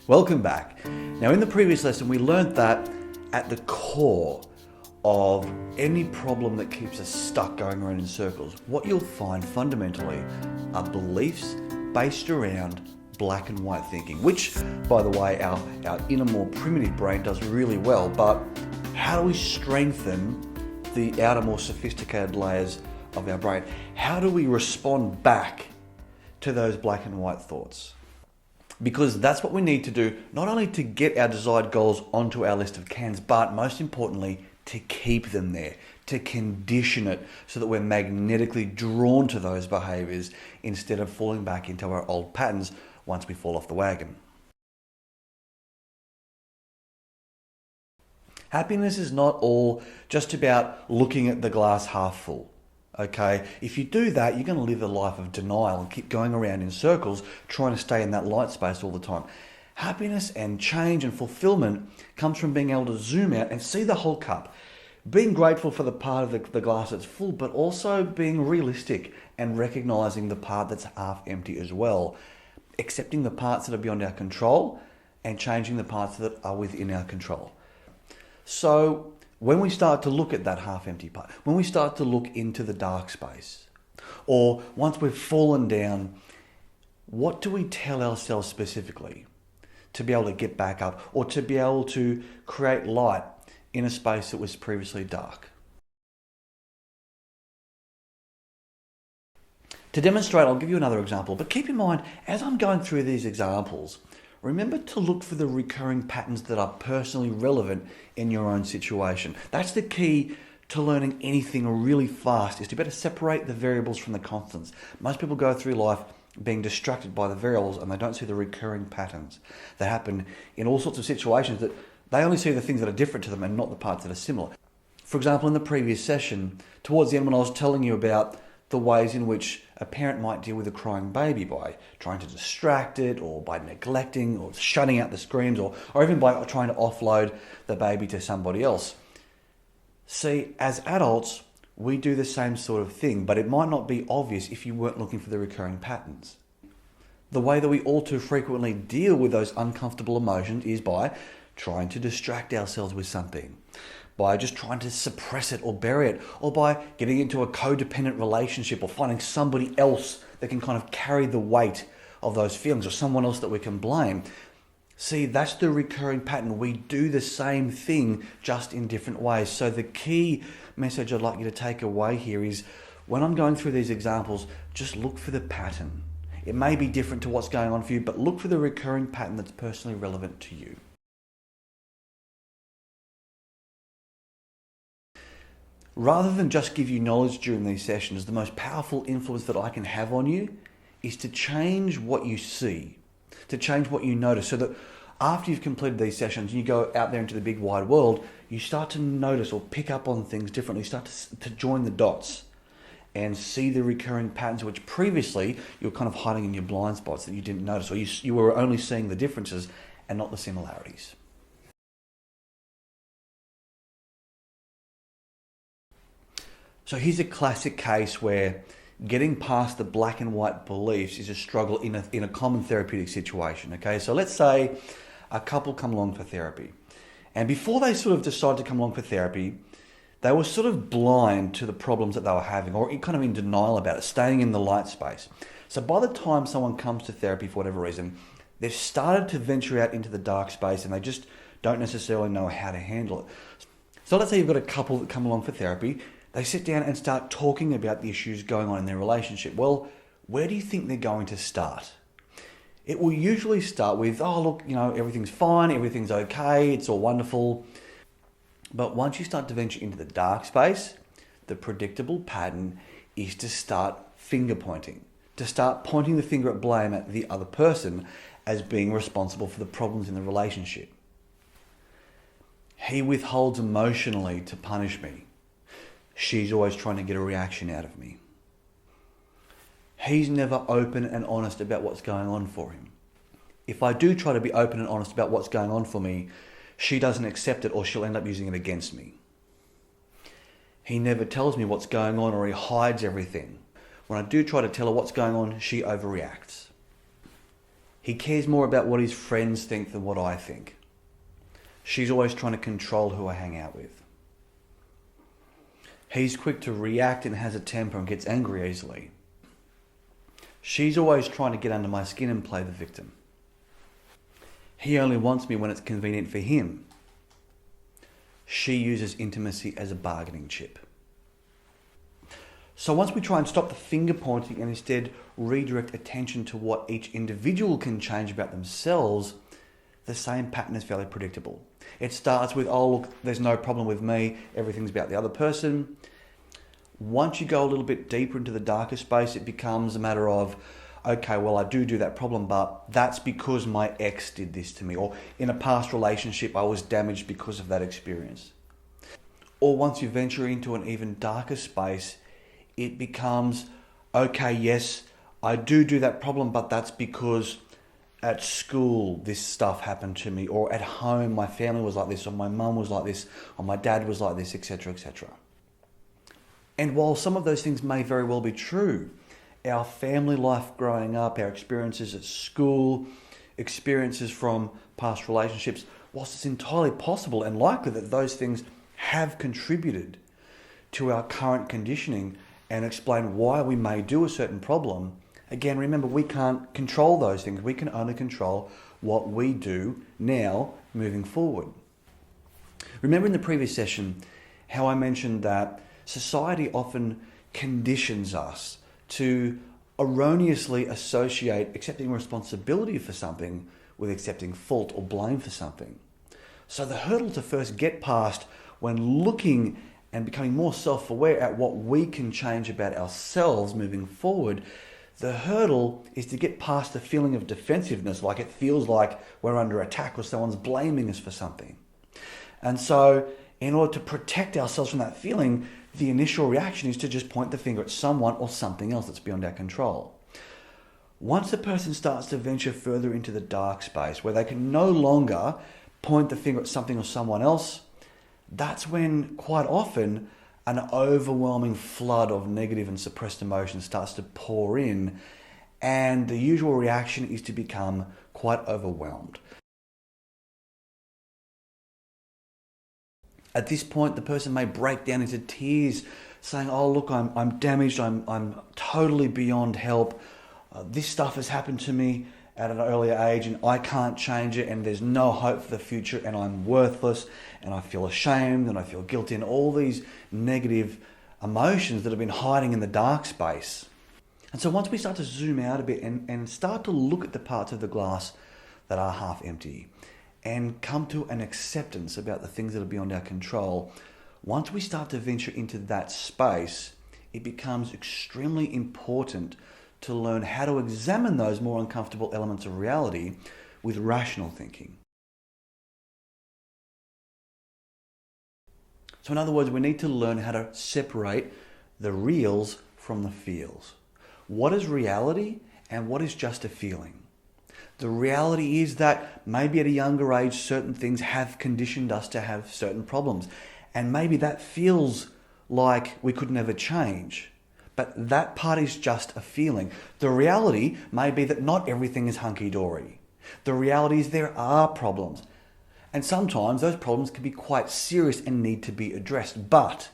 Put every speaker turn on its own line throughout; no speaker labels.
Welcome back. Now, in the previous lesson, we learned that at the core of any problem that keeps us stuck going around in circles, what you'll find fundamentally are beliefs based around black and white thinking, which, by the way, our inner, more primitive brain does really well. But how do we strengthen the outer, more sophisticated layers of our brain? How do we respond back to those black and white thoughts? Because that's what we need to do, not only to get our desired goals onto our list of cans, but most importantly, to keep them there, to condition it so that we're magnetically drawn to those behaviors instead of falling back into our old patterns once we fall off the wagon. Happiness is not all just about looking at the glass half full. Okay, if you do that, you're going to live a life of denial and keep going around in circles trying to stay in that light space all the time. Happiness and change and fulfillment comes from being able to zoom out and see the whole cup. Being grateful for the part of the glass that's full, but also being realistic and recognizing the part that's half empty as well. Accepting the parts that are beyond our control and changing the parts that are within our control. So, when we start to look at that half-empty part, when we start to look into the dark space, or once we've fallen down, what do we tell ourselves specifically to be able to get back up or to be able to create light in a space that was previously dark? To demonstrate, I'll give you another example, but keep in mind, as I'm going through these examples, remember to look for the recurring patterns that are personally relevant in your own situation. That's the key to learning anything really fast, is to better separate the variables from the constants. Most people go through life being distracted by the variables and they don't see the recurring patterns that happen in all sorts of situations, that they only see the things that are different to them and not the parts that are similar. For example, in the previous session, towards the end when I was telling you about the ways in which a parent might deal with a crying baby by trying to distract it, or by neglecting or shutting out the screams, or even by trying to offload the baby to somebody else. See, as adults, we do the same sort of thing, but it might not be obvious if you weren't looking for the recurring patterns. The way that we all too frequently deal with those uncomfortable emotions is by trying to distract ourselves with something, by just trying to suppress it or bury it, or by getting into a codependent relationship or finding somebody else that can kind of carry the weight of those feelings, or someone else that we can blame. See, that's the recurring pattern. We do the same thing, just in different ways. So the key message I'd like you to take away here is, when I'm going through these examples, just look for the pattern. It may be different to what's going on for you, but look for the recurring pattern that's personally relevant to you. Rather than just give you knowledge during these sessions, the most powerful influence that I can have on you is to change what you see, to change what you notice, so that after you've completed these sessions and you go out there into the big wide world, you start to notice or pick up on things differently, start to join the dots and see the recurring patterns which previously you were kind of hiding in your blind spots that you didn't notice, or you were only seeing the differences and not the similarities. So here's a classic case where getting past the black and white beliefs is a struggle in a common therapeutic situation. Okay, so let's say a couple come along for therapy, and before they sort of decide to come along for therapy, they were sort of blind to the problems that they were having, or kind of in denial about it, staying in the light space. So by the time someone comes to therapy for whatever reason, they've started to venture out into the dark space and they just don't necessarily know how to handle it. So let's say you've got a couple that come along for therapy. They sit down and start talking about the issues going on in their relationship. Well, where do you think they're going to start? It will usually start with, oh, look, everything's fine, everything's okay, it's all wonderful. But once you start to venture into the dark space, the predictable pattern is to start finger pointing, to start pointing the finger at blame at the other person as being responsible for the problems in the relationship. He withholds emotionally to punish me. She's always trying to get a reaction out of me. He's never open and honest about what's going on for him. If I do try to be open and honest about what's going on for me, she doesn't accept it, or she'll end up using it against me. He never tells me what's going on, or he hides everything. When I do try to tell her what's going on, she overreacts. He cares more about what his friends think than what I think. She's always trying to control who I hang out with. He's quick to react and has a temper and gets angry easily. She's always trying to get under my skin and play the victim. He only wants me when it's convenient for him. She uses intimacy as a bargaining chip. So once we try and stop the finger pointing and instead redirect attention to what each individual can change about themselves, the same pattern is fairly predictable. It starts with, oh look, there's no problem with me, everything's about the other person. Once you go a little bit deeper into the darker space, it becomes a matter of, okay, well, I do that problem, but that's because my ex did this to me, or in a past relationship, I was damaged because of that experience. Or once you venture into an even darker space, it becomes, okay, yes, I do that problem, but that's because at school this stuff happened to me, or at home my family was like this, or my mum was like this, or my dad was like this, etc., etc. And while some of those things may very well be true, our family life growing up, our experiences at school, experiences from past relationships, whilst it's entirely possible and likely that those things have contributed to our current conditioning and explain why we may do a certain problem, again, remember, we can't control those things. We can only control what we do now moving forward. Remember in the previous session how I mentioned that society often conditions us to erroneously associate accepting responsibility for something with accepting fault or blame for something. So the hurdle to first get past when looking and becoming more self-aware at what we can change about ourselves moving forward, the hurdle is to get past the feeling of defensiveness, like it feels like we're under attack or someone's blaming us for something. And so in order to protect ourselves from that feeling, the initial reaction is to just point the finger at someone or something else that's beyond our control. Once the person starts to venture further into the dark space where they can no longer point the finger at something or someone else, that's when quite often an overwhelming flood of negative and suppressed emotions starts to pour in, and the usual reaction is to become quite overwhelmed. At this point, the person may break down into tears, saying, oh, look, I'm damaged, I'm totally beyond help. This stuff has happened to me at an earlier age and I can't change it, and there's no hope for the future, and I'm worthless, and I feel ashamed, and I feel guilty, and all these negative emotions that have been hiding in the dark space. And so once we start to zoom out a bit and start to look at the parts of the glass that are half empty, and come to an acceptance about the things that are beyond our control, once we start to venture into that space, it becomes extremely important to learn how to examine those more uncomfortable elements of reality with rational thinking. So in other words, we need to learn how to separate the reals from the feels. What is reality and what is just a feeling? The reality is that maybe at a younger age, certain things have conditioned us to have certain problems. And maybe that feels like we could never change. But that part is just a feeling. The reality may be that not everything is hunky-dory. The reality is there are problems. And sometimes those problems can be quite serious and need to be addressed. But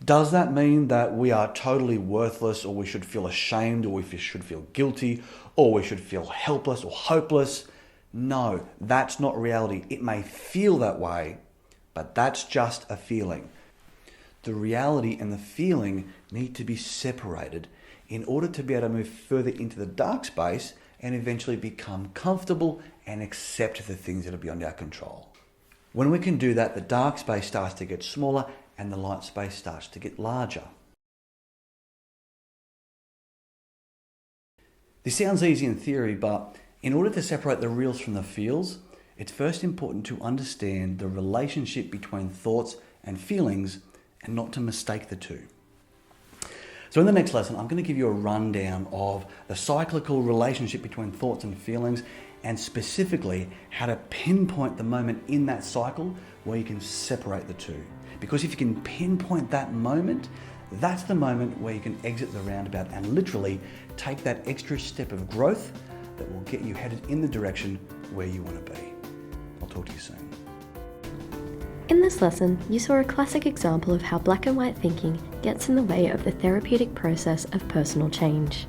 does that mean that we are totally worthless, or we should feel ashamed, or we should feel guilty, or we should feel helpless or hopeless? No, that's not reality. It may feel that way, but that's just a feeling. The reality and the feeling need to be separated in order to be able to move further into the dark space and eventually become comfortable and accept the things that are beyond our control. When we can do that, the dark space starts to get smaller and the light space starts to get larger. This sounds easy in theory, but in order to separate the reals from the feels, it's first important to understand the relationship between thoughts and feelings and not to mistake the two. So in the next lesson, I'm going to give you a rundown of the cyclical relationship between thoughts and feelings, and specifically how to pinpoint the moment in that cycle where you can separate the two. Because if you can pinpoint that moment, that's the moment where you can exit the roundabout and literally take that extra step of growth that will get you headed in the direction where you want to be. I'll talk to you soon.
In this lesson, you saw a classic example of how black and white thinking gets in the way of the therapeutic process of personal change.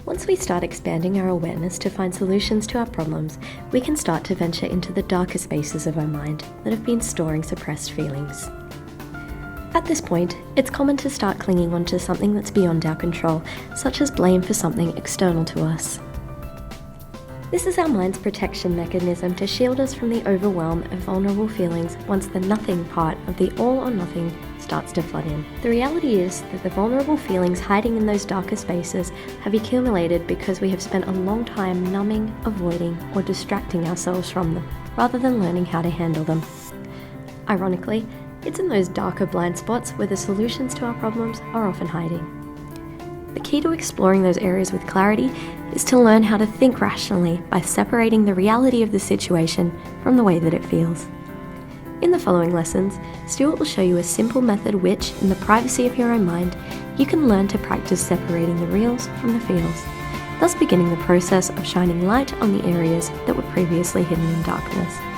Once we start expanding our awareness to find solutions to our problems, we can start to venture into the darker spaces of our mind that have been storing suppressed feelings. At this point, it's common to start clinging onto something that's beyond our control, such as blame for something external to us. This is our mind's protection mechanism to shield us from the overwhelm of vulnerable feelings once the nothing part of the all or nothing starts to flood in. The reality is that the vulnerable feelings hiding in those darker spaces have accumulated because we have spent a long time numbing, avoiding, or distracting ourselves from them, rather than learning how to handle them. Ironically, it's in those darker blind spots where the solutions to our problems are often hiding. The key to exploring those areas with clarity is to learn how to think rationally by separating the reality of the situation from the way that it feels. In the following lessons, Stuart will show you a simple method which, in the privacy of your own mind, you can learn to practice separating the reals from the feels, thus beginning the process of shining light on the areas that were previously hidden in darkness.